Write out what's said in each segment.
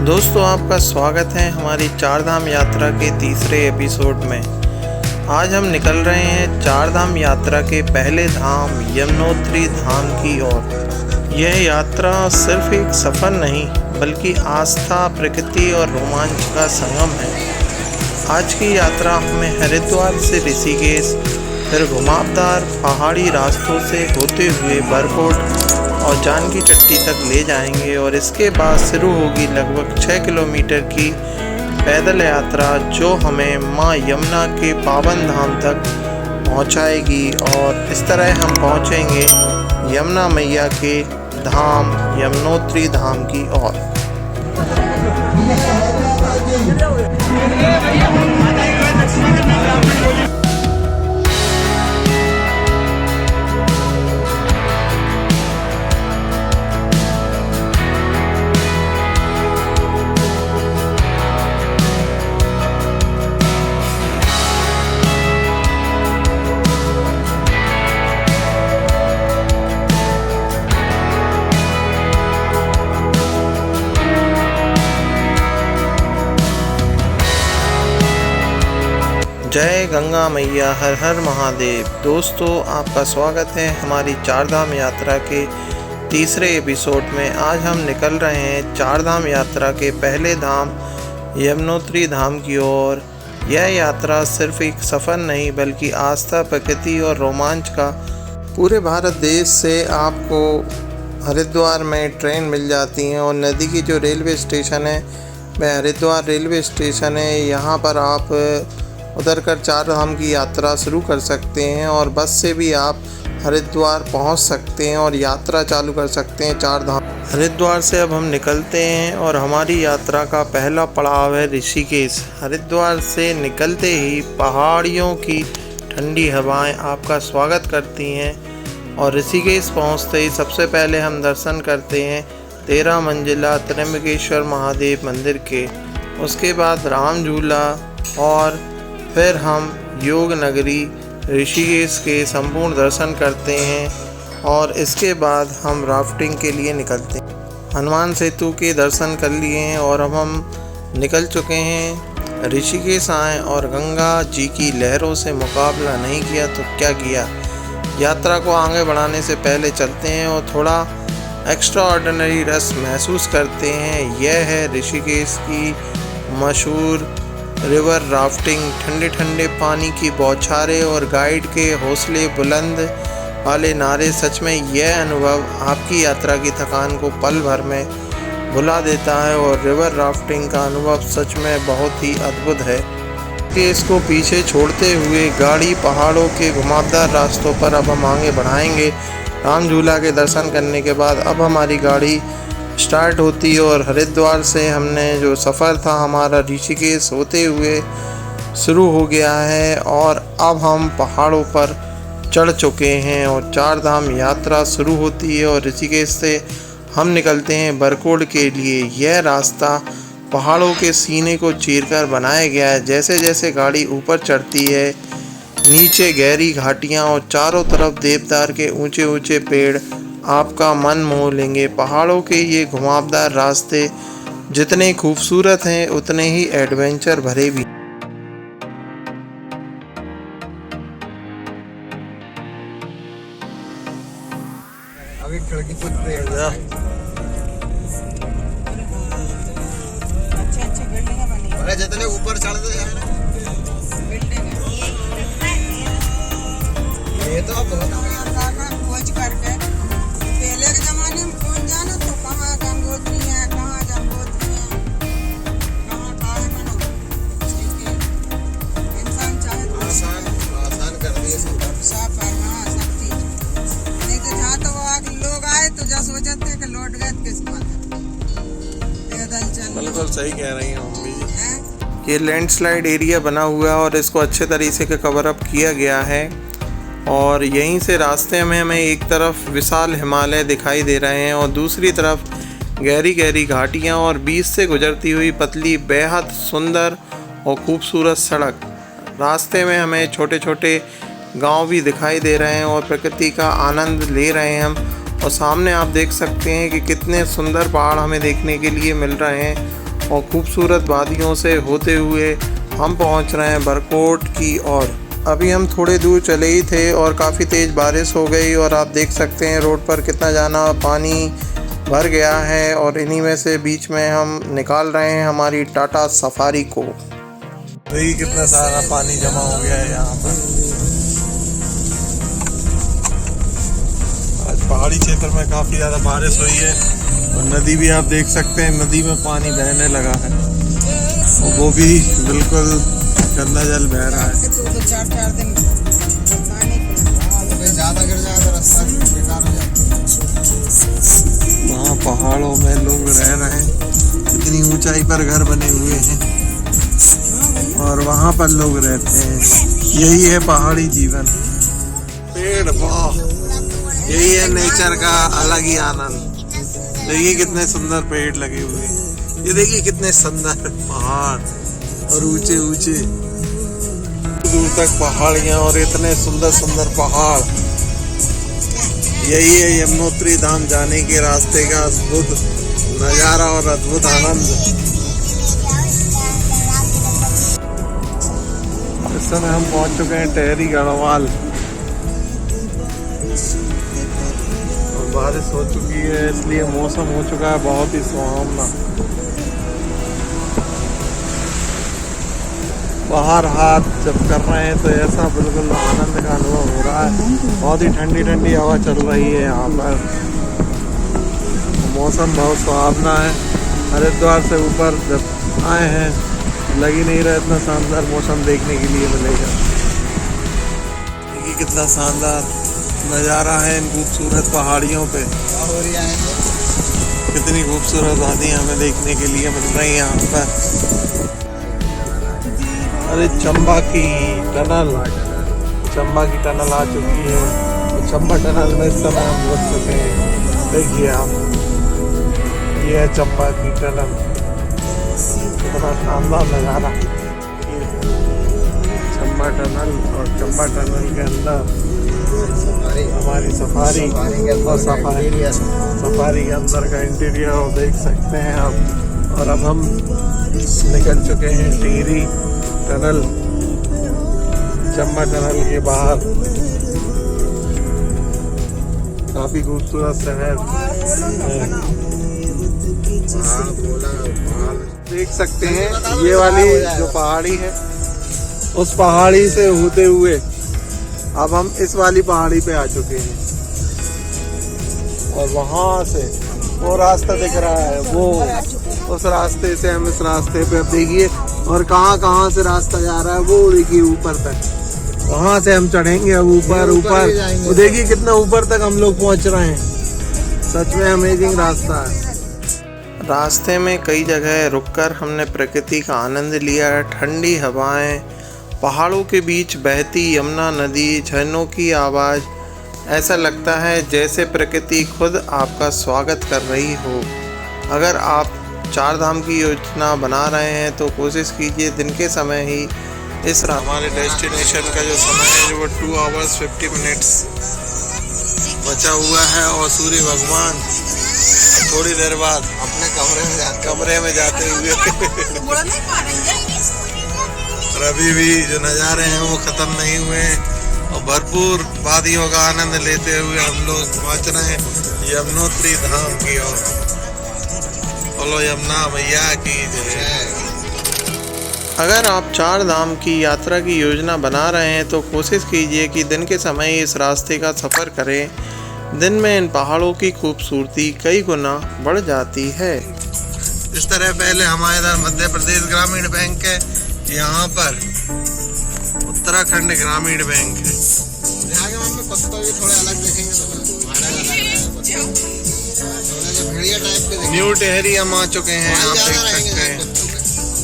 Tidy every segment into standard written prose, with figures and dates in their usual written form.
दोस्तों, आपका स्वागत है हमारी चारधाम यात्रा के तीसरे एपिसोड में। आज हम निकल रहे हैं चारधाम यात्रा के पहले धाम यमुनोत्री धाम की ओर। यह यात्रा सिर्फ एक सफ़र नहीं बल्कि आस्था, प्रकृति और रोमांच का संगम है। आज की यात्रा हमें हरिद्वार से ऋषिकेश, फिर घुमावदार पहाड़ी रास्तों से होते हुए बरकोट और जानकी चट्टी तक ले जाएंगे और इसके बाद शुरू होगी लगभग 6 किलोमीटर की पैदल यात्रा जो हमें माँ यमुना के पावन धाम तक पहुँचाएगी। और इस तरह हम पहुँचेंगे यमुना मैया के धाम यमुनोत्री धाम की ओर। जय गंगा मैया, हर हर महादेव। दोस्तों, आपका स्वागत है हमारी चारधाम यात्रा के तीसरे एपिसोड में। आज हम निकल रहे हैं चारधाम यात्रा के पहले धाम यमुनोत्री धाम की ओर। यह यात्रा सिर्फ एक सफ़र नहीं बल्कि आस्था, प्रकृति और रोमांच का। पूरे भारत देश से आपको हरिद्वार में ट्रेन मिल जाती हैं और नदी की जो रेलवे स्टेशन है वह हरिद्वार रेलवे स्टेशन है। यहाँ पर आप उतर कर चारधाम की यात्रा शुरू कर सकते हैं और बस से भी आप हरिद्वार पहुंच सकते हैं और यात्रा चालू कर सकते हैं चारधाम। हरिद्वार से अब हम निकलते हैं और हमारी यात्रा का पहला पड़ाव है ऋषिकेश। हरिद्वार से निकलते ही पहाड़ियों की ठंडी हवाएं आपका स्वागत करती हैं और ऋषिकेश पहुंचते ही सबसे पहले हम दर्शन करते हैं 13 मंजिला त्र्यंबकेश्वर महादेव मंदिर के। उसके बाद राम झूला और फिर हम योग नगरी ऋषिकेश के संपूर्ण दर्शन करते हैं और इसके बाद हम राफ्टिंग के लिए निकलते हैं। हनुमान सेतु के दर्शन कर लिए हैं और अब हम निकल चुके हैं। ऋषिकेश आए और गंगा जी की लहरों से मुकाबला नहीं किया तो क्या किया। यात्रा को आगे बढ़ाने से पहले चलते हैं और थोड़ा एक्स्ट्रा ऑर्डिनरी रस महसूस करते हैं। यह है ऋषिकेश की मशहूर रिवर राफ्टिंग। ठंडे ठंडे पानी की बौछारें और गाइड के हौसले बुलंद वाले नारे, सच में यह अनुभव आपकी यात्रा की थकान को पल भर में भुला देता है और रिवर राफ्टिंग का अनुभव सच में बहुत ही अद्भुत है। इसको पीछे छोड़ते हुए गाड़ी पहाड़ों के घुमावदार रास्तों पर अब हम आगे बढ़ाएंगे। राम झूला के दर्शन करने के बाद अब हमारी गाड़ी स्टार्ट होती और हरिद्वार से हमने जो सफ़र था हमारा ऋषिकेश होते हुए शुरू हो गया है और अब हम पहाड़ों पर चढ़ चुके हैं और चारधाम यात्रा शुरू होती है। और ऋषिकेश से हम निकलते हैं बरकोट के लिए। यह रास्ता पहाड़ों के सीने को चीरकर बनाया गया है। जैसे जैसे गाड़ी ऊपर चढ़ती है नीचे गहरी घाटियाँ और चारों तरफ देवदार के ऊंचे ऊंचे पेड़ आपका मन मोह लेंगे। पहाड़ों के ये घुमावदार रास्ते जितने खूबसूरत हैं उतने ही एडवेंचर भरे भी। अभी खिड़की से अच्छे बिल्डिंग बनी। अरे जितने ऊपर चढ़ते हैं ना ये तो अब खोज करके पहले के जमाने में कौन जाना तो कहाँ गंगोत्री है, कहाँ जम्बोत्री है, कहाँ है मनो। इंसान चाहे तो आसान कर दिए सब पर। हाँ, सब चीज नहीं तो जहाँ तो वो लोग आए तो जैसे हो जाते हैं कि लौट गए किस्मत पैदल चल। बिल्कुल सही कह रही हैं मम्मी जी। ये लैंडस्लाइड एरिया बना हुआ है और इसको अच्छे तरीके से कवर अप किया गया है और यहीं से रास्ते में हमें एक तरफ विशाल हिमालय दिखाई दे रहे हैं और दूसरी तरफ गहरी गहरी घाटियाँ और बीच से गुजरती हुई पतली बेहद सुंदर और खूबसूरत सड़क। रास्ते में हमें छोटे छोटे गांव भी दिखाई दे रहे हैं और प्रकृति का आनंद ले रहे हैं हम। और सामने आप देख सकते हैं कि कितने सुंदर पहाड़ हमें देखने के लिए मिल रहे हैं और खूबसूरत वादियों से होते हुए हम पहुंच रहे हैं बरकोट की ओर। अभी हम थोड़े दूर चले ही थे और काफ़ी तेज़ बारिश हो गई और आप देख सकते हैं रोड पर कितना जाना पानी भर गया है। और इन्हीं में से बीच में हम निकाल रहे हैं हमारी टाटा सफारी को। देखिए कितना सारा पानी जमा हो गया है यहाँ पर। आज पहाड़ी क्षेत्र में काफ़ी ज़्यादा बारिश हुई है और नदी भी आप देख सकते हैं, नदी में पानी बहने लगा है और वो भी बिल्कुल गंदा जल बह रहा है। तो 4-4 दिन पानी ज़्यादा गिर जाए तो रास्ता बेकार हो जाए। वहाँ पहाड़ों में लोग रह रहे हैं, इतनी ऊंचाई पर घर बने हुए हैं और वहाँ पर लोग रहते हैं। यही है पहाड़ी जीवन। पेड़, वाह, यही है नेचर का अलग ही आनंद। देखिए कितने सुंदर पेड़ लगे हुए हैं, ये देखिए कितने सुंदर पहाड़ और ऊंचे ऊंचे दूर तक पहाड़ियाँ और इतने सुंदर सुंदर पहाड़। यही है यमुनोत्री धाम जाने के रास्ते का अद्भुत नज़ारा और अद्भुत आनंद। इस समय हम पहुंच चुके हैं टेहरी गढ़वाल और बारिश हो चुकी है, इसलिए मौसम हो चुका है बहुत ही सुहावना। बाहर हाथ जब कर रहे हैं तो ऐसा बिल्कुल आनंद का अनुभव हो रहा है। बहुत ही ठंडी ठंडी हवा चल रही है यहाँ पर, मौसम बहुत सुहावना है। हरिद्वार से ऊपर जब आए हैं लग ही नहीं रहा इतना शानदार मौसम देखने के लिए मिलेगा। देखिए कितना शानदार नज़ारा है इन खूबसूरत पहाड़ियों पे। कितनी खूबसूरत वादियाँ हमें देखने के लिए मिल रही हैं यहाँ पर। अरे चंबा की टनल आ चुकी है और चंबा टनल में इस समय हम घुस चुके हैं। देखिए आप, ये है चंबा की टनल, कितना शानदार नज़ारा। चंबा टनल और चंबा टनल के अंदर हमारी सफारी और सफारी के अंदर का इंटीरियर देख सकते हैं आप। और अब हम निकल चुके हैं टिहरी टनल, चंबा टनल के बाहर। काफ़ी खूबसूरत शहर देख सकते हैं। ये वाली जो पहाड़ी है उस पहाड़ी से होते हुए अब हम इस वाली पहाड़ी पे आ चुके हैं और वहां से वो रास्ता दिख रहा है, वो उस रास्ते से हम इस रास्ते पे अब देखिए। और कहाँ से रास्ता जा रहा है वो देखिए ऊपर तक, वहां से हम चढ़ेंगे अब ऊपर। वो देखिए कितना ऊपर तक हम लोग पहुंच रहे हैं। सच में अमेजिंग रास्ता है। रास्ते में कई जगह रुककर हमने प्रकृति का आनंद लिया। ठंडी हवाएं, पहाड़ों के बीच बहती यमुना नदी, झरनों की आवाज़, ऐसा लगता है जैसे प्रकृति खुद आपका स्वागत कर रही हो। अगर आप 4 धाम की योजना बना रहे हैं तो कोशिश कीजिए दिन के समय ही इस हमारे डेस्टिनेशन का जो समय है वो 2 hours 50 minutes बचा हुआ है और सूर्य भगवान थोड़ी देर बाद अपने कमरे में जाते हुए और अभी भी जो नज़ारे हैं वो ख़त्म नहीं हुए और भरपूर वादियों का आनंद लेते हुए हम लोग पहुँच रहे हैं यमुनोत्री धाम की ओर। बोलो यमुना मैया की जय। अगर आप 4 धाम की यात्रा की योजना बना रहे हैं तो कोशिश कीजिए कि दिन के समय ही इस रास्ते का सफ़र करें। दिन में इन पहाड़ों की खूबसूरती कई गुना बढ़ जाती है। इस तरह पहले हमारे इधर मध्य प्रदेश ग्रामीण बैंक है, यहाँ पर उत्तराखंड ग्रामीण बैंक है। यहाँ के हम पत्ता भी थोड़े अलग देखेंगे तो न्यू टेहरी हम आ चुके हैं, आप देख सकते हैं।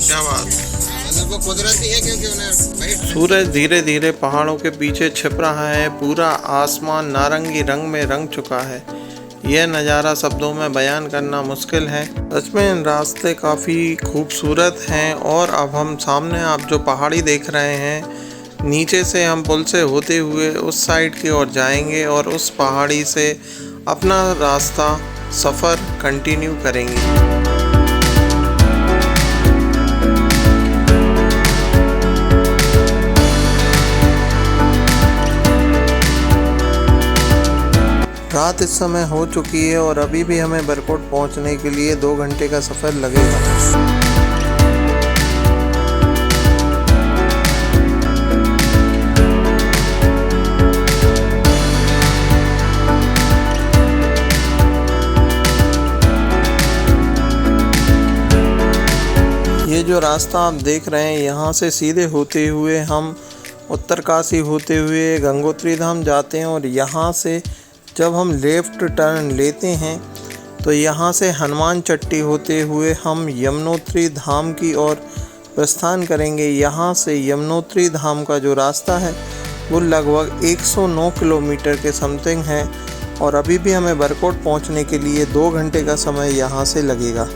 क्या बात, वो कुदरती है क्योंकि उन्हें सूरज धीरे धीरे पहाड़ों के पीछे छिप रहा है। पूरा आसमान नारंगी रंग में रंग चुका है। यह नज़ारा शब्दों में बयान करना मुश्किल है। सच में इन रास्ते काफ़ी खूबसूरत हैं। और अब हम सामने आप जो पहाड़ी देख रहे हैं, नीचे से हम पुल से होते हुए उस साइड की ओर जाएंगे और उस पहाड़ी से अपना रास्ता सफ़र कंटिन्यू करेंगे। रात इस समय हो चुकी है और अभी भी हमें बरकोट पहुंचने के लिए 2 घंटे का सफ़र लगेगा। ये जो रास्ता आप देख रहे हैं, यहाँ से सीधे होते हुए हम उत्तरकाशी होते हुए गंगोत्री धाम जाते हैं और यहाँ से जब हम लेफ़्ट टर्न लेते हैं तो यहाँ से हनुमान चट्टी होते हुए हम यमुनोत्री धाम की ओर प्रस्थान करेंगे। यहाँ से यमुनोत्री धाम का जो रास्ता है वो लगभग 109 किलोमीटर के समथिंग है और अभी भी हमें बरकोट पहुँचने के लिए 2 घंटे का समय यहाँ से लगेगा।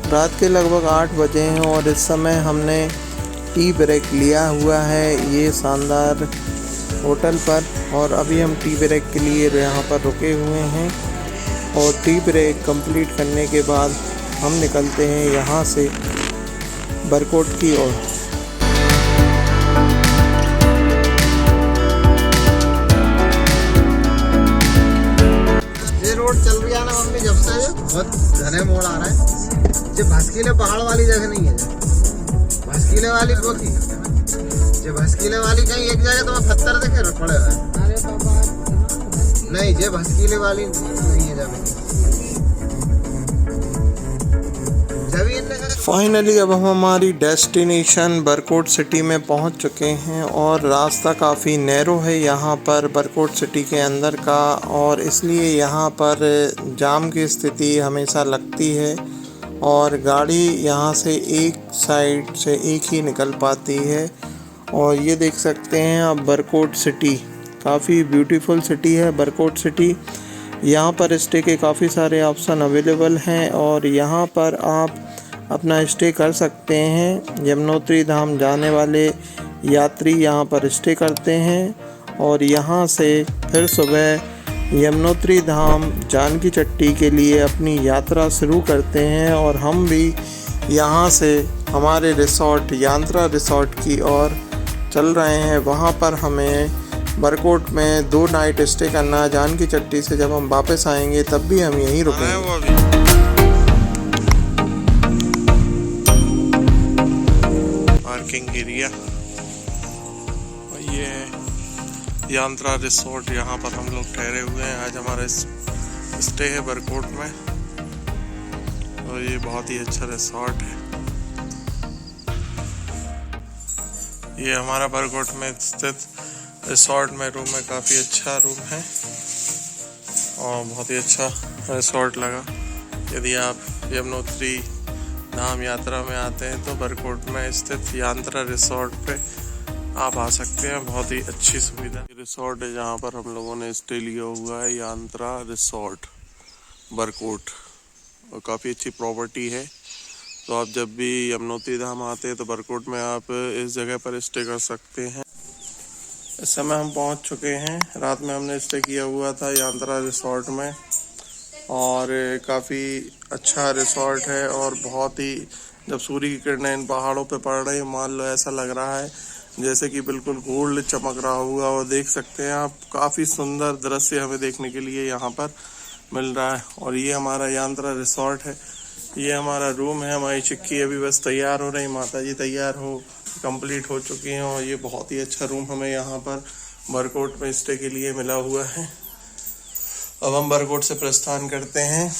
रात के लगभग 8 बजे हैं और इस समय हमने टी ब्रेक लिया हुआ है ये शानदार होटल पर और अभी हम टी ब्रेक के लिए यहाँ पर रुके हुए हैं और टी ब्रेक कंप्लीट करने के बाद हम निकलते हैं यहाँ से बरकोट की ओर। ये रोड चल रही है ना मम्मी, जब से बहुत घने मोड़ आ रहा है। जो भस्कीले पहाड़ वाली जगह नहीं है, भस्कीले वाली वो थी, जो भस्कीले वाली कहीं एक जगह तो पत्थर देखे पड़े हुए नहीं, जो भस्कीले वाली नहीं है जमीन। फाइनली अब हम हमारी डेस्टिनेशन बरकोट सिटी में पहुंच चुके हैं और रास्ता काफ़ी नैरो है यहाँ पर बरकोट सिटी के अंदर का और इसलिए यहाँ पर जाम की स्थिति हमेशा लगती है और गाड़ी यहाँ से एक साइड से एक ही निकल पाती है। और ये देख सकते हैं आप बरकोट सिटी, काफ़ी ब्यूटीफुल सिटी है बरकोट सिटी। यहाँ पर स्टे के काफ़ी सारे ऑप्शन अवेलेबल हैं और यहाँ पर आप अपना स्टे कर सकते हैं। यमुनोत्री धाम जाने वाले यात्री यहाँ पर स्टे करते हैं और यहाँ से फिर सुबह यमुनोत्री धाम जानकी चट्टी के लिए अपनी यात्रा शुरू करते हैं और हम भी यहाँ से हमारे रिसोर्ट यांत्रा रिसोर्ट की ओर चल रहे हैं। वहाँ पर हमें बरकोट में 2 नाइट स्टे करना है। जानकी चट्टी से जब हम वापस आएंगे तब भी हम यहीं रुकेंगे। पार्किंग एरिया ये यांत्रा रिसोर्ट, यहाँ पर हम लोग ठहरे हुए हैं। आज हमारा स्टे है बरकोट में और ये बहुत ही अच्छा रिसोर्ट है। ये हमारा बरकोट में स्थित रिसोर्ट में रूम है, काफ़ी अच्छा रूम है और बहुत ही अच्छा रिसोर्ट लगा। यदि आप यमुनोत्री धाम यात्रा में आते हैं तो बरकोट में स्थित यांत्रा रिसोर्ट पे आप आ सकते हैं। बहुत ही अच्छी सुविधा रिसोर्ट है जहाँ पर हम लोगों ने स्टे लिया हुआ है, यांत्रा रिसोर्ट बरकोट, और काफ़ी अच्छी प्रॉपर्टी है। तो आप जब भी यमुनोत्री धाम आते हैं तो बरकोट में आप इस जगह पर स्टे कर सकते हैं। इस समय हम पहुँच चुके हैं। रात में हमने स्टे किया हुआ था यांत्रा रिसोर्ट में और काफ़ी अच्छा रिसोर्ट है और बहुत ही, जब सूर्य की किरणें इन पहाड़ों पे पड़ रही है मान लो ऐसा लग रहा है जैसे कि बिल्कुल गोल्ड चमक रहा होगा। और देख सकते हैं आप, काफ़ी सुंदर दृश्य हमें देखने के लिए यहाँ पर मिल रहा है। और ये हमारा यांत्रा रिसोर्ट है, ये हमारा रूम है। हमारी चिक्की अभी बस तैयार हो रही, माता जी तैयार हो कंप्लीट हो चुकी हैं और ये बहुत ही अच्छा रूम हमें यहाँ पर बरकोट में स्टे के लिए मिला हुआ है। अब हम बरकोट से प्रस्थान करते हैं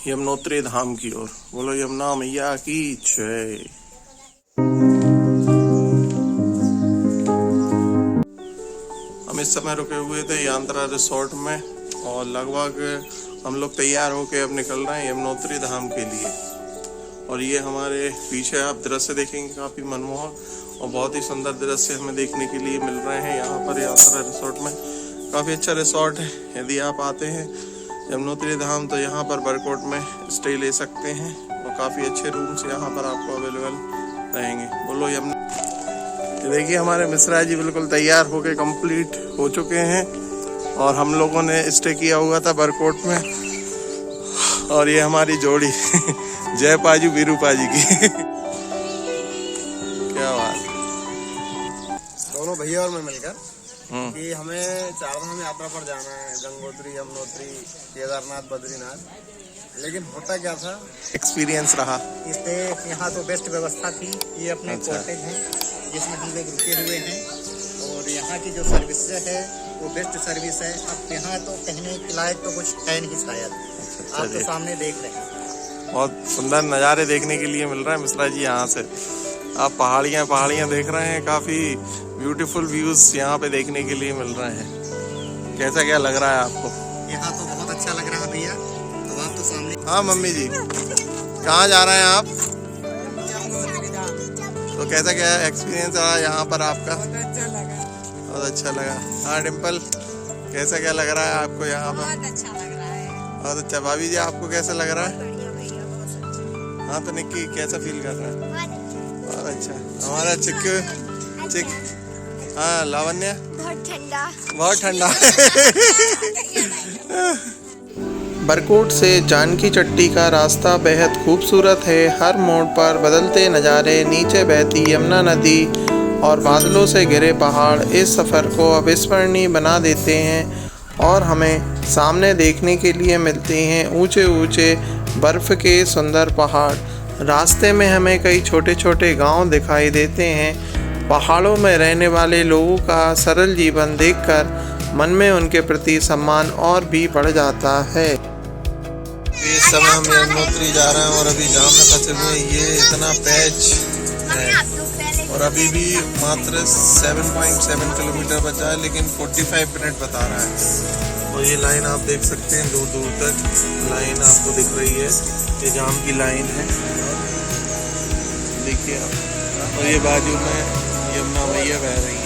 यमुनोत्री धाम की ओर। बोलो यमुना मैया की जय। हम इस समय रुके हुए थे यांत्रा रिसोर्ट में और लगभग हम लोग तैयार होके अब निकल रहे हैं यमुनोत्री धाम के लिए। और ये हमारे पीछे आप दृश्य देखेंगे, काफ़ी मनमोहक और बहुत ही सुंदर दृश्य हमें देखने के लिए मिल रहे हैं यहाँ पर यांत्रा रिसोर्ट में। काफ़ी अच्छा रिसोर्ट है। यदि आप आते हैं यमुनोत्री धाम तो यहाँ पर बरकोट में स्टे ले सकते हैं और काफ़ी अच्छे रूम्स यहाँ पर आपको अवेलेबल रहेंगे। बोलो यमुना। देखिए हमारे मिश्रा जी बिल्कुल तैयार होके कंप्लीट हो चुके हैं और हम लोगों ने स्टे किया हुआ था बरकोट में। और ये हमारी जोड़ी जय पाजू वीरू पाजी की क्या बात। दोनों भैया और मैं मिलकर कि हमें चारधाम यात्रा पर जाना है, गंगोत्री, यमुनोत्री, केदारनाथ, बद्रीनाथ। लेकिन होता क्या था, एक्सपीरियंस रहा। इससे यहाँ तो बेस्ट व्यवस्था थी। ये अपने अच्छा। कॉटेज हैं जिसमें हम लोग रुके हुए हैं, और यहाँ की जो सर्विस है वो बेस्ट सर्विस है। अब यहाँ तो कहने के लायक तो कुछ है नहीं शायद, आप तो सामने देख रहे हैं। बहुत सुंदर नज़ारे देखने के लिए मिल रहा है मिश्रा जी। यहाँ से आप पहाड़ियाँ देख रहे हैं, काफ़ी ब्यूटीफुल व्यूज़ यहाँ पे देखने के लिए मिल रहे हैं। कैसा क्या लग रहा है आपको? यहाँ तो बहुत अच्छा लग रहा है भैया। अब आप तो सामने। हाँ मम्मी जी, कहाँ जा रहे हैं आप? तो कैसा क्या एक्सपीरियंस रहा यहाँ पर आपका? बहुत अच्छा लगा। हाँ डिम्पल, कैसा क्या लग रहा है आपको यहाँ पर? बहुत अच्छा लग रहा है। बहुत अच्छा। भाभी जी आपको कैसा लग रहा है? बढ़िया भैया, बहुत अच्छा। हाँ तो निक्की कैसा फील कर रहा है? बहुत अच्छा। हमारा चिक्कू हाँ लावण्य, बहुत ठंडा बरकोट से जानकी चट्टी का रास्ता बेहद खूबसूरत है। हर मोड़ पर बदलते नज़ारे, नीचे बहती यमुना नदी और बादलों से घिरे पहाड़ इस सफ़र को अविस्मरणीय बना देते हैं। और हमें सामने देखने के लिए मिलते हैं ऊंचे ऊंचे बर्फ़ के सुंदर पहाड़। रास्ते में हमें कई छोटे छोटे गांव दिखाई देते हैं। पहाड़ों में रहने वाले लोगों का सरल जीवन देखकर मन में उनके प्रति सम्मान और भी बढ़ जाता है। इस समय हम यमुनोत्री जा रहे हैं और अभी जाम में फंसे हुए। ये इतना पैच है और अभी भी मात्र 7.7 किलोमीटर बचा है, लेकिन 45 मिनट बता रहा है। और ये लाइन आप देख सकते हैं, दूर दूर तक लाइन आपको दिख रही है। ये जाम की लाइन है, देखिए आप। और ये बाजू में यमुना मैया बह रही है।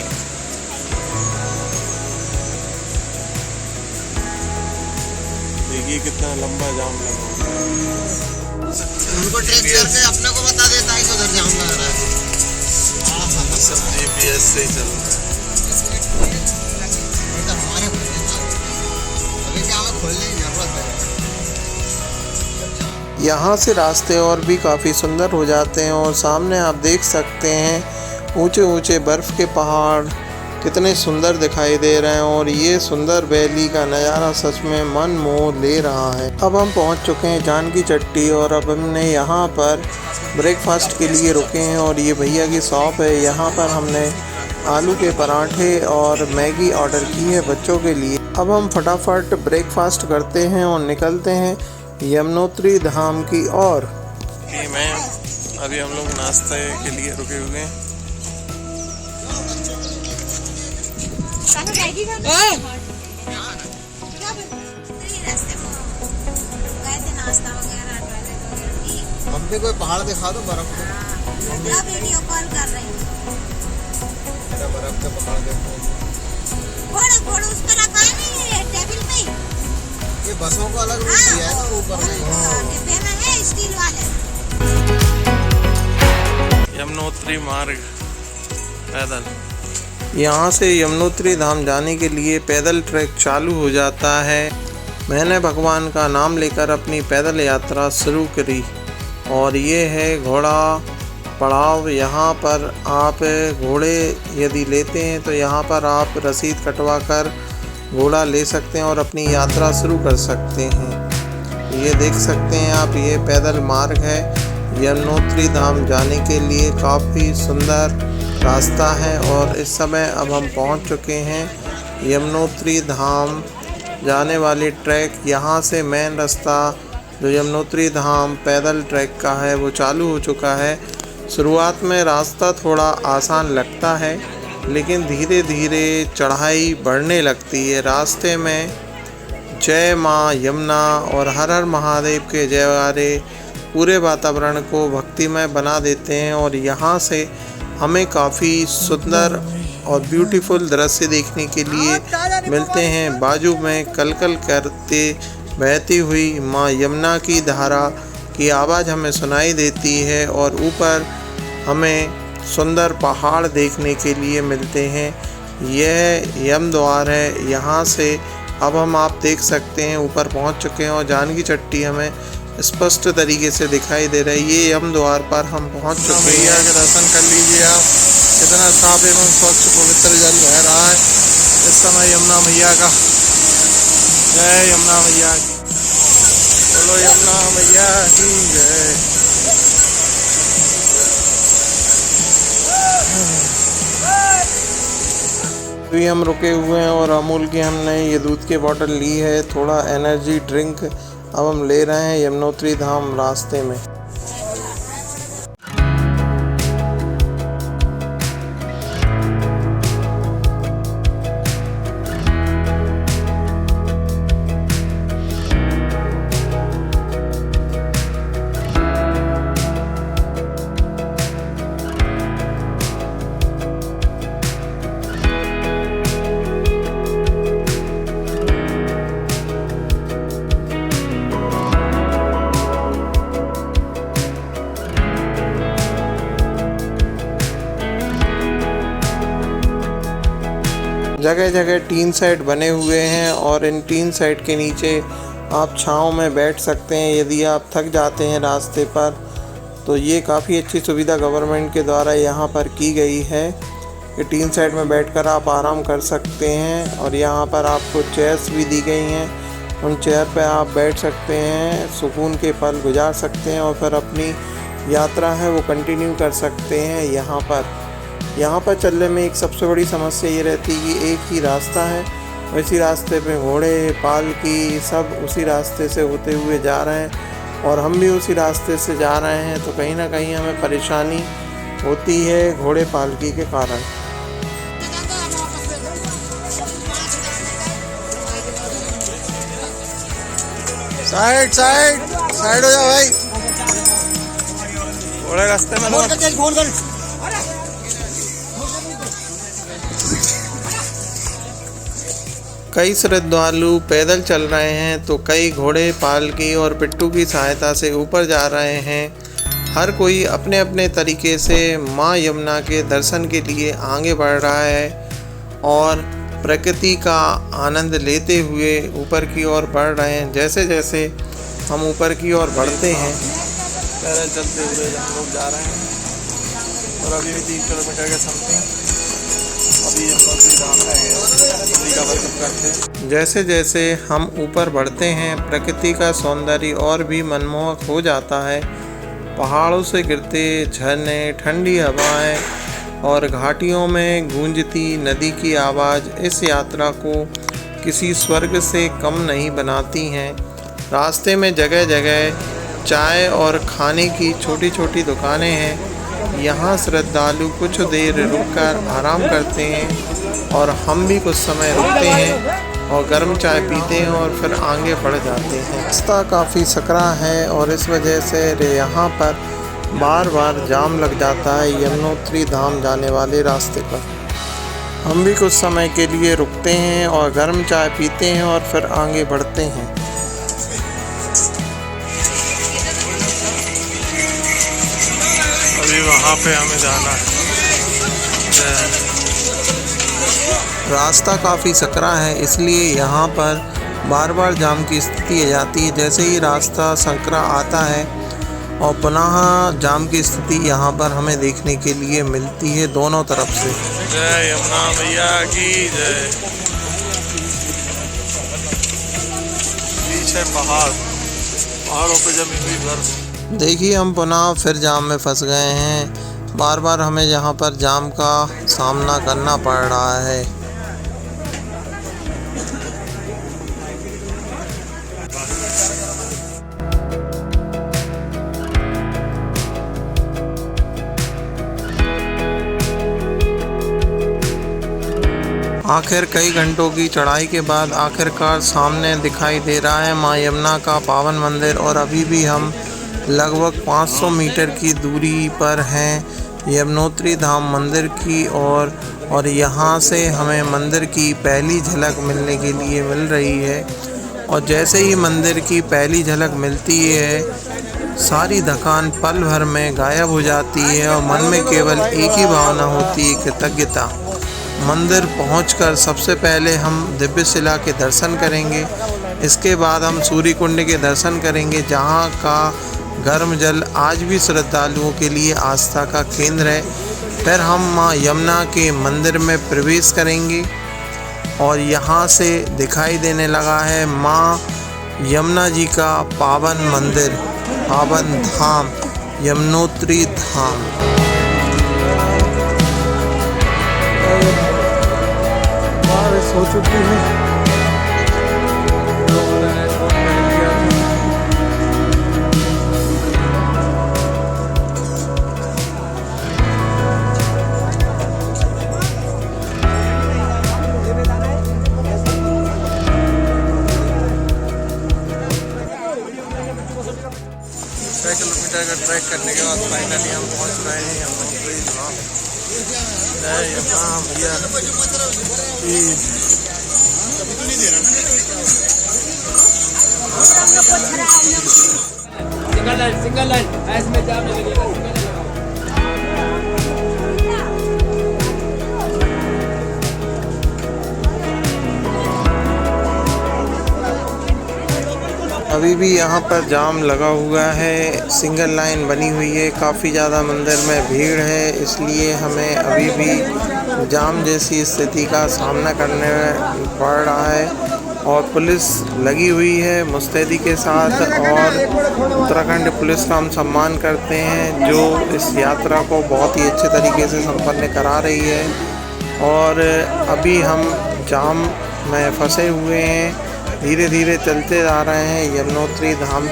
देखिए कितना लंबा जाम लगा हुआ है। उनको ट्रेक करके अपने को बता देता है कि उधर जाम लग रहा है। सब GPS से ही चल रहा है। हमारे अभी क्या हमें खोलने की जरूरत है। यहाँ से रास्ते और भी काफ़ी सुंदर हो जाते हैं और सामने आप देख सकते हैं ऊंचे ऊंचे बर्फ़ के पहाड़ कितने सुंदर दिखाई दे रहे हैं। और ये सुंदर वैली का नज़ारा सच में मन मोह ले रहा है। अब हम पहुँच चुके हैं जानकी चट्टी और अब हमने यहाँ पर ब्रेकफास्ट के लिए रुके हैं। और ये भैया की शॉप है। यहाँ पर हमने आलू के पराठे और मैगी ऑर्डर की है बच्चों के लिए। अब हम फटाफट ब्रेकफास्ट करते हैं और निकलते हैं यमुनोत्री धाम की ओर। मैं अभी हम लोग नाश्ते के लिए रुके हुए हैं। हम भी कोई पहाड़ दिखा दो, बर्फ वीडियो कॉल कर रही हूँ। बर्फ के पहाड़ देखो। घोड़ा उस पर रखा है नहीं, टेबल पे ही। ये बसों को अलग रूट दिया है ना ऊपर डिब्बे में है स्टील वाले। यमुनोत्री मार्ग पैदल। यहाँ से यमुनोत्री धाम जाने के लिए पैदल ट्रैक चालू हो जाता है। मैंने भगवान का नाम लेकर अपनी पैदल यात्रा शुरू करी और ये है घोड़ा पड़ाव। यहाँ पर आप घोड़े यदि लेते हैं तो यहाँ पर आप रसीद कटवा कर घोड़ा ले सकते हैं और अपनी यात्रा शुरू कर सकते हैं। ये देख सकते हैं आप, ये पैदल मार्ग है यमुनोत्री धाम जाने के लिए। काफ़ी सुंदर रास्ता है और इस समय अब हम पहुंच चुके हैं यमुनोत्री धाम जाने वाले ट्रैक। यहाँ से मेन रास्ता जो यमुनोत्री धाम पैदल ट्रैक का है वो चालू हो चुका है। शुरुआत में रास्ता थोड़ा आसान लगता है, लेकिन धीरे धीरे चढ़ाई बढ़ने लगती है। रास्ते में जय माँ यमुना और हर हर महादेव के जयकारे पूरे वातावरण को भक्तिमय बना देते हैं। और यहाँ से हमें काफ़ी सुंदर और ब्यूटीफुल दृश्य देखने के लिए मिलते हैं। बाजू में कलकल करते बहती हुई माँ यमुना की धारा की आवाज़ हमें सुनाई देती है और ऊपर हमें सुंदर पहाड़ देखने के लिए मिलते हैं। यह यम द्वार है। यहाँ से अब हम आप देख सकते हैं ऊपर पहुँच चुके हैं और जानकी चट्टी हमें स्पष्ट तरीके से दिखाई दे रही है। ये यम द्वार पर हम पहुँच चुके हैं। भैया के दर्शन कर लीजिए आप, कितना साफ एवं स्वच्छ पवित्र जल बह रहा है। इस समय यमुना मैया का, जय यमुना मैया की, बोलो यमुना मैया की जय। अभी हम रुके हुए हैं और अमूल की हमने ये दूध की बोतल ली है, थोड़ा एनर्जी ड्रिंक अब हम ले रहे हैं यमुनोत्री धाम रास्ते में। जगह जगह टीन सेट बने हुए हैं और इन टीन सेट के नीचे आप छांव में बैठ सकते हैं यदि आप थक जाते हैं रास्ते पर। तो ये काफ़ी अच्छी सुविधा गवर्नमेंट के द्वारा यहाँ पर की गई है कि टीन सेट में बैठकर आप आराम कर सकते हैं। और यहाँ पर आपको चेयर्स भी दी गई हैं, उन चेयर पर आप बैठ सकते हैं, सुकून के पल गुजार सकते हैं और फिर अपनी यात्रा है वो कंटिन्यू कर सकते हैं। यहाँ पर चलने में एक सबसे बड़ी समस्या ये रहती है कि एक ही रास्ता है, उसी रास्ते पे घोड़े पालकी सब उसी रास्ते से होते हुए जा रहे हैं और हम भी उसी रास्ते से जा रहे हैं, तो कहीं ना कहीं हमें परेशानी होती है घोड़े पालकी के कारण। साइड साइड साइड हो जाओ भाई, घोड़े रास्ते में कई श्रद्धालु पैदल चल रहे हैं तो कई घोड़े पालकी और पिट्ठू की सहायता से ऊपर जा रहे हैं। हर कोई अपने अपने तरीके से माँ यमुना के दर्शन के लिए आगे बढ़ रहा है और प्रकृति का आनंद लेते हुए ऊपर की ओर बढ़ रहे हैं। जैसे जैसे हम ऊपर की ओर बढ़ते हैं पैदल चलते हुए हम लोग जा रहे हैं और अभी भी 3 किलोमीटर के समथिंग जैसे जैसे हम ऊपर बढ़ते हैं प्रकृति का सौंदर्य और भी मनमोहक हो जाता है। पहाड़ों से गिरते झरने, ठंडी हवाएं और घाटियों में गूंजती नदी की आवाज़ इस यात्रा को किसी स्वर्ग से कम नहीं बनाती हैं। रास्ते में जगह जगह चाय और खाने की छोटी छोटी दुकानें हैं। यहाँ श्रद्धालु कुछ देर रुककर आराम करते हैं और हम भी कुछ समय रुकते हैं और गर्म चाय पीते हैं और फिर आगे बढ़ जाते हैं। रास्ता काफ़ी सकरा है और इस वजह से यहाँ पर बार बार जाम लग जाता है यमुनोत्री धाम जाने वाले रास्ते पर। हम भी कुछ समय के लिए रुकते हैं और गर्म चाय पीते हैं और फिर आगे बढ़ते हैं। अभी वहाँ पे हमें जाना है। रास्ता काफ़ी सकरा है इसलिए यहाँ पर बार बार जाम की स्थिति आ जाती है। जैसे ही रास्ता सकरा आता है और पुनः जाम की स्थिति यहाँ पर हमें देखने के लिए मिलती है दोनों तरफ से। जय यमुना मैया की जय। पीछे पहाड़ों पे जमी हुई बर्फ। देखिए हम पुनः फिर जाम में फंस गए हैं। बार बार हमें यहाँ पर जाम का सामना करना पड़ रहा है। आखिर कई घंटों की चढ़ाई के बाद आखिरकार सामने दिखाई दे रहा है माँ यमुना का पावन मंदिर और अभी भी हम लगभग 500 मीटर की दूरी पर हैं यमुनोत्री धाम मंदिर की और यहाँ से हमें मंदिर की पहली झलक मिलने के लिए मिल रही है। और जैसे ही मंदिर की पहली झलक मिलती है सारी थकान पल भर में गायब हो जाती है और मन में केवल एक ही भावना होती है, कृतज्ञता। मंदिर पहुंचकर सबसे पहले हम दिव्य शिला के दर्शन करेंगे, इसके बाद हम सूर्य कुंड के दर्शन करेंगे जहां का गर्म जल आज भी श्रद्धालुओं के लिए आस्था का केंद्र है। फिर हम मां यमुना के मंदिर में प्रवेश करेंगे और यहाँ से दिखाई देने लगा है माँ यमुना जी का पावन मंदिर, पावन धाम, यमुनोत्री धाम। बारिश हो चुकी है। किलोमीटर का ट्रैक करने के बाद फाइनली हम पहुंच रहे हैं यमुनोत्री धाम। जय यमुना भैया सिंगल लाइन ऐसे में जाम नहीं लगेगा। अभी भी यहाँ पर जाम लगा हुआ है, सिंगल लाइन बनी हुई है, काफ़ी ज़्यादा मंदिर में भीड़ है, इसलिए हमें अभी भी जाम जैसी स्थिति का सामना करने पड़ रहा है। और पुलिस लगी हुई है मुस्तैदी के साथ, और उत्तराखंड पुलिस का हम सम्मान करते हैं जो इस यात्रा को बहुत ही अच्छे तरीके से संपन्न करा रही है। और अभी हम जाम में फंसे हुए हैं, धीरे धीरे चलते जा रहे हैं यमुनोत्री धाम।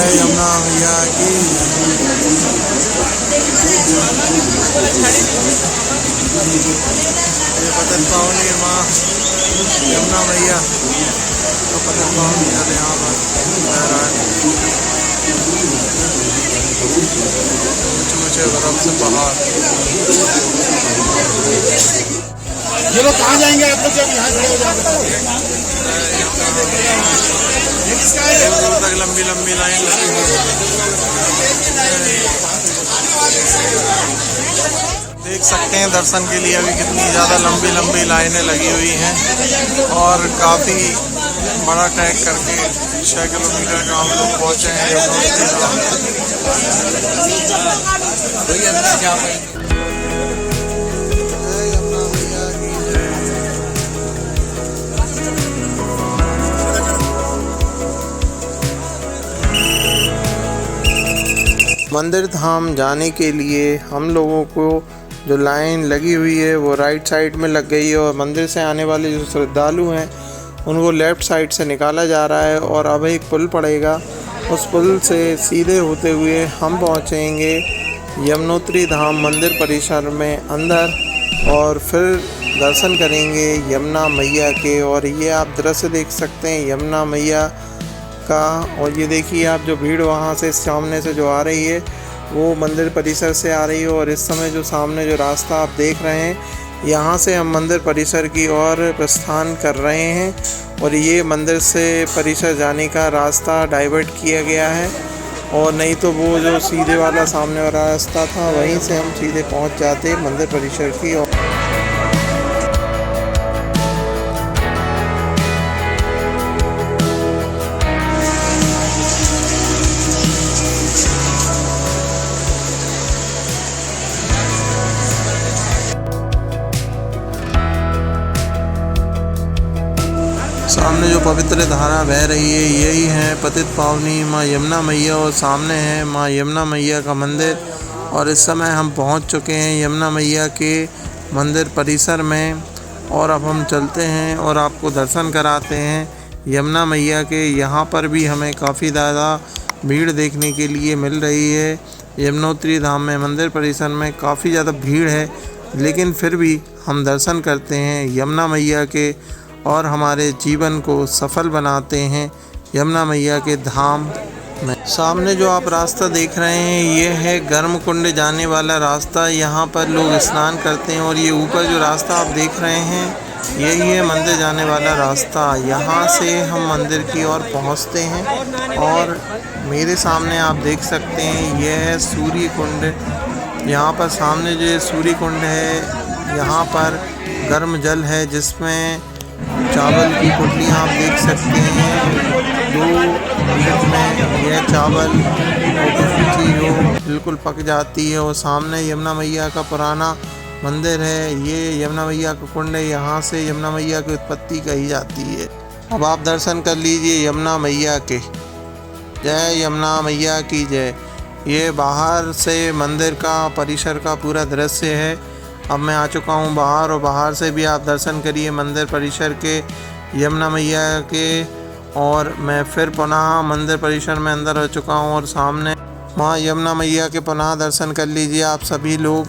यमुना मैया की ये पतन पावनी माँ यमुना मैया तो पतन पावनी है यहाँ पर ऊंचे बर्फ से पहाड़। ये लोग कहाँ जाएंगे आप लोग जब यहाँ खड़े हो जाएंगे? दूर तक लंबी लंबी लाइन लगी हुई है। देख सकते हैं दर्शन के लिए अभी कितनी ज़्यादा लंबी लंबी लाइनें लगी हुई हैं और काफ़ी बड़ा ट्रैक करके 6 किलोमीटर का हम लोग पहुँचे हैं यमुनोत्री धाम। मंदिर धाम जाने के लिए हम लोगों को जो लाइन लगी हुई है वो राइट साइड में लग गई है, और मंदिर से आने वाले जो श्रद्धालु हैं उनको लेफ़्ट साइड से निकाला जा रहा है। और अब एक पुल पड़ेगा, उस पुल से सीधे होते हुए हम पहुंचेंगे यमुनोत्री धाम मंदिर परिसर में अंदर, और फिर दर्शन करेंगे यमुना मैया के। और ये आप दृश्य देख सकते हैं यमुना मैया का, और ये देखिए आप जो भीड़ वहाँ से सामने से जो आ रही है वो मंदिर परिसर से आ रही है। और इस समय जो सामने जो रास्ता आप देख रहे हैं, यहाँ से हम मंदिर परिसर की ओर प्रस्थान कर रहे हैं, और ये मंदिर से परिसर जाने का रास्ता डाइवर्ट किया गया है। और नहीं तो वो जो सीधे वाला सामने वाला रास्ता था वहीं से हम सीधे पहुँच जाते मंदिर परिसर की ओर। सामने जो पवित्र धारा बह रही है यही है पतित पावनी माँ यमुना मैया, और सामने है माँ यमुना मैया का मंदिर। और इस समय हम पहुंच चुके हैं यमुना मैया के मंदिर परिसर में, और अब हम चलते हैं और आपको दर्शन कराते हैं यमुना मैया के। यहाँ पर भी हमें काफ़ी ज़्यादा भीड़ देखने के लिए मिल रही है। यमुनोत्री धाम में मंदिर परिसर में काफ़ी ज़्यादा भीड़ है, लेकिन फिर भी हम दर्शन करते हैं यमुना मैया के और हमारे जीवन को सफल बनाते हैं यमुना मैया के धाम में। सामने जो आप रास्ता देख रहे हैं ये है गर्म कुंड जाने वाला रास्ता। यहाँ पर लोग स्नान करते हैं, और ये ऊपर जो रास्ता आप देख रहे हैं यही है मंदिर जाने वाला रास्ता। यहाँ से हम मंदिर की ओर पहुँचते हैं, और मेरे सामने आप देख सकते हैं यह है सूर्य कुंड। यहाँ पर सामने जो सूर्य कुंड है यहाँ पर गर्म जल है जिसमें चावल की पुटलियाँ आप देख सकते हैं, 2 मिनट में यह चावल बिल्कुल पक जाती है। और सामने यमुना मैया का पुराना मंदिर है। ये यमुना मैया का कुंड है, यहाँ से यमुना मैया की उत्पत्ति कही जाती है। अब आप दर्शन कर लीजिए यमुना मैया के। जय यमुना मैया की जय। ये बाहर से मंदिर का परिसर का पूरा दृश्य है। अब मैं आ चुका हूँ बाहर, और बाहर से भी आप दर्शन करिए मंदिर परिसर के, यमुना मैया के। और मैं फिर पुनः मंदिर परिसर में अंदर हो चुका हूँ, और सामने वहाँ यमुना मैया के पुनः दर्शन कर लीजिए आप सभी लोग।